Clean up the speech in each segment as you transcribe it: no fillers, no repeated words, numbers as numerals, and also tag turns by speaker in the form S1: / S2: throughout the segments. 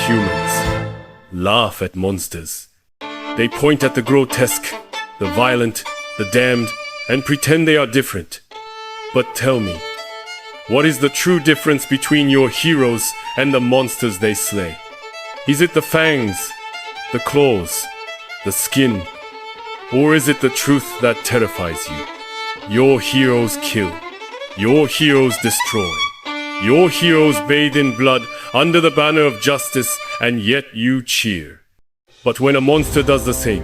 S1: humans laugh at monsters. They point at the grotesque, the violent, the damned, and pretend they are different. But tell me, what is the true difference between your heroes and the monsters they slay? Is it the fangs, the claws, the skin, or is it the truth that terrifies you? Your heroes kill. Your heroes destroy. Your heroes bathe in blood under the banner of justice, and yet you cheer. But when a monster does the same,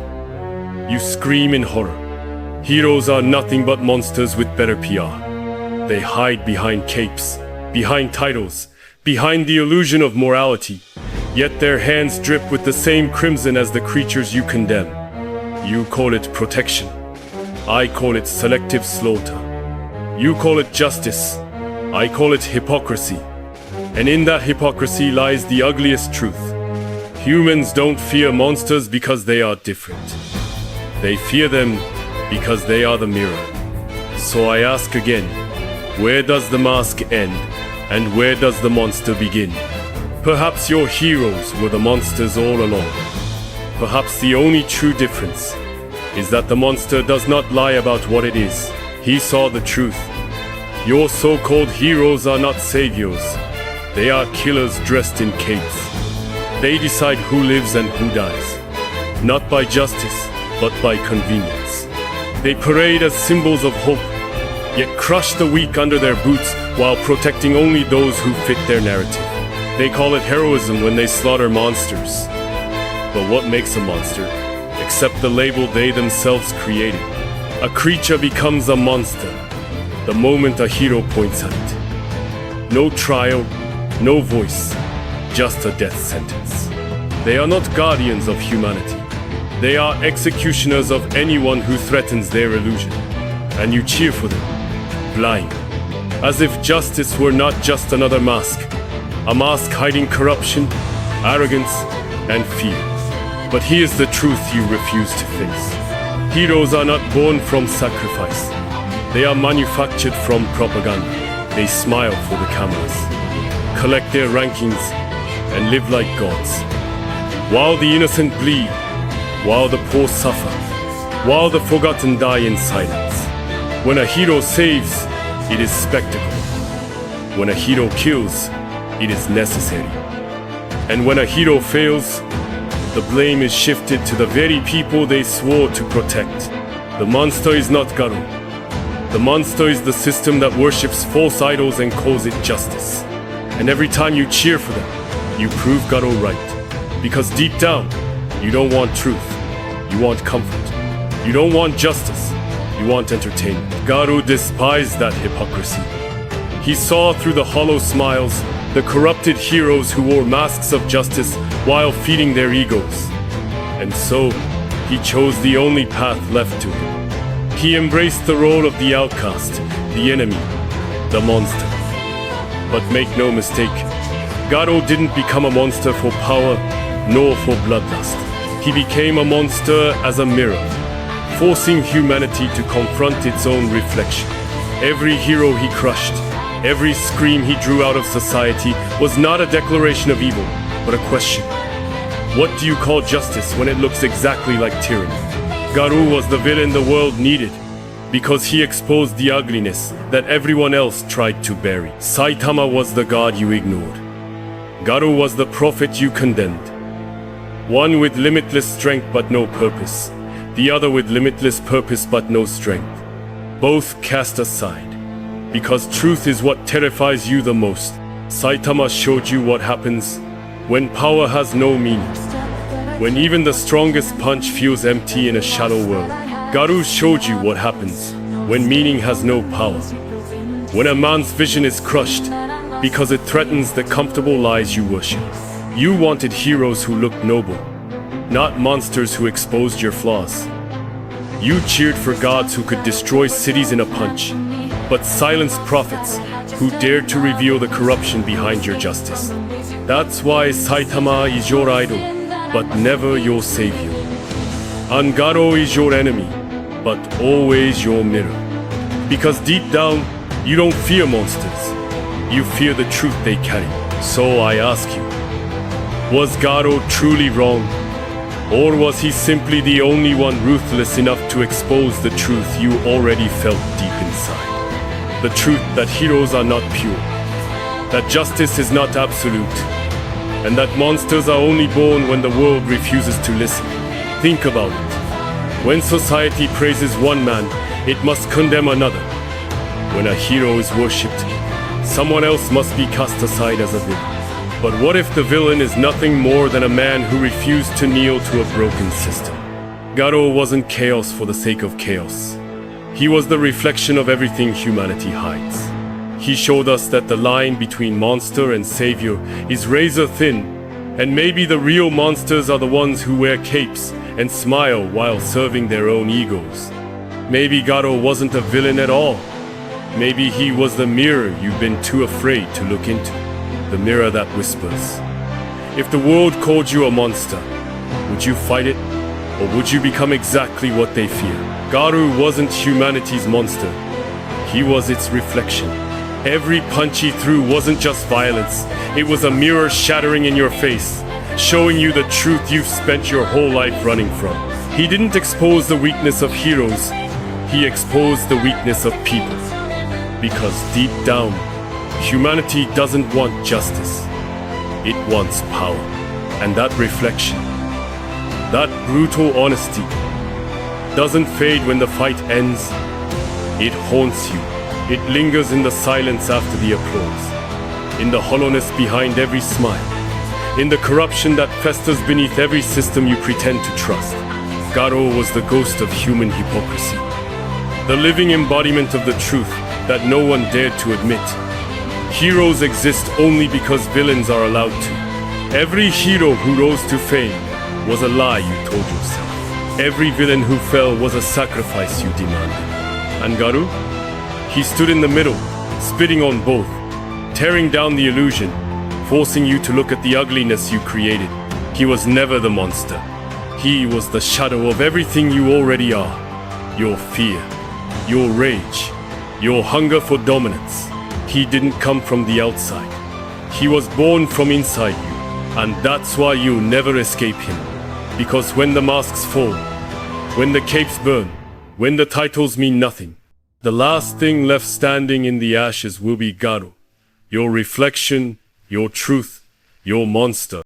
S1: you scream in horror. Heroes are nothing but monsters with better PR. They hide behind capes, behind titles, behind the illusion of morality, yet their hands drip with the same crimson as the creatures you condemn. You call it protection. I call it selective slaughter. You call it justice. I call it hypocrisy. And in that hypocrisy lies the ugliest truth. Humans don't fear monsters because they are different. They fear them because they are the mirror. So I ask again, where does the mask end and where does the monster begin? Perhaps your heroes were the monsters all along. Perhaps the only true difference is that the monster does not lie about what it is. He saw the truth. Your so-called heroes are not saviors. They are killers dressed in capes. They decide who lives and who dies, not by justice, but by convenience. They parade as symbols of hope, yet crush the weak under their boots while protecting only those who fit their narrative. They call it heroism when they slaughter monsters. But what makes a monster, except the label they themselves created? A creature becomes a monster the moment a hero points at it. No trial, no voice, just a death sentence. They are not guardians of humanity. They are executioners of anyone who threatens their illusion. And you cheer for them, blind, as if justice were not just another mask, a mask hiding corruption, arrogance, and fear. But here's the truth you refuse to face. Heroes are not born from sacrifice. They are manufactured from propaganda. They smile for the cameras, collect their rankings, and live like gods. While the innocent bleed, while the poor suffer, while the forgotten die in silence. When a hero saves, it is spectacle. When a hero kills, it is necessary. And when a hero fails, the blame is shifted to the very people they swore to protect. The monster is not Garou. The monster is the system that worships false idols and calls it justice. And every time you cheer for them, you prove Garou right. Because deep down, you don't want truth. You want comfort. You don't want justice. You want entertainment. Garou despised that hypocrisy. He saw through the hollow smiles the corrupted heroes who wore masks of justice while feeding their egos. And so, he chose the only path left to him. He embraced the role of the outcast, the enemy, the monster. But make no mistake, Garou didn't become a monster for power, nor for bloodlust. He became a monster as a mirror, forcing humanity to confront its own reflection. Every hero he crushed, every scream he drew out of society was not a declaration of evil, but a question. What do you call justice when it looks exactly like tyranny? Garou was the villain the world needed, because he exposed the ugliness that everyone else tried to bury. Saitama was the god you ignored. Garou was the prophet you condemned. One with limitless strength but no purpose, the other with limitless purpose but no strength. Both cast aside, because truth is what terrifies you the most. Saitama showed you what happens when power has no meaning. When even the strongest punch feels empty in a shallow world. Garou showed you what happens when meaning has no power. When a man's vision is crushed because it threatens the comfortable lies you worship. You wanted heroes who looked noble, not monsters who exposed your flaws. You cheered for gods who could destroy cities in a punch, but silenced prophets who dared to reveal the corruption behind your justice. That's why Saitama is your idol, but never your savior. And Garou is your enemy, but always your mirror. Because deep down, you don't fear monsters. You fear the truth they carry. So I ask you, Was Garou truly wrong? Or was he simply the only one ruthless enough to expose the truth you already felt deep inside? The truth that heroes are not pure, that justice is not absolute, and that monsters are only born when the world refuses to listen. Think about it. When society praises one man, it must condemn another. When a hero is worshipped, someone else must be cast aside as a villain. But what if the villain is nothing more than a man who refused to kneel to a broken system? Garou wasn't chaos for the sake of chaos. He was the reflection of everything humanity hides. He showed us that the line between monster and savior is razor thin, and maybe the real monsters are the ones who wear capes and smile while serving their own egos. Maybe Garou wasn't a villain at all. Maybe he was the mirror you've been too afraid to look into. The mirror that whispers. If the world called you a monster, would you fight it? Or would you become exactly what they fear? Garou wasn't humanity's monster. He was its reflection. Every punch he threw wasn't just violence. It was a mirror shattering in your face, showing you the truth you've spent your whole life running from. He didn't expose the weakness of heroes. He exposed the weakness of people. Because deep down, humanity doesn't want justice. It wants power. And that reflection, that brutal honesty, doesn't fade when the fight ends. It haunts you. It lingers in the silence after the applause, in the hollowness behind every smile, in the corruption that festers beneath every system you pretend to trust. Garou was the ghost of human hypocrisy, the living embodiment of the truth that no one dared to admit. Heroes exist only because villains are allowed to. Every hero who rose to fame was a lie you told yourself. Every villain who fell was a sacrifice you demanded. And Garou? He stood in the middle, spitting on both, tearing down the illusion, forcing you to look at the ugliness you created. He was never the monster. He was the shadow of everything you already are. Your fear, your rage, your hunger for dominance. He didn't come from the outside. He was born from inside you. And that's why you'll never escape him. Because when the masks fall, when the capes burn, when the titles mean nothing, the last thing left standing in the ashes will be Garou. Your reflection, your truth, your monster.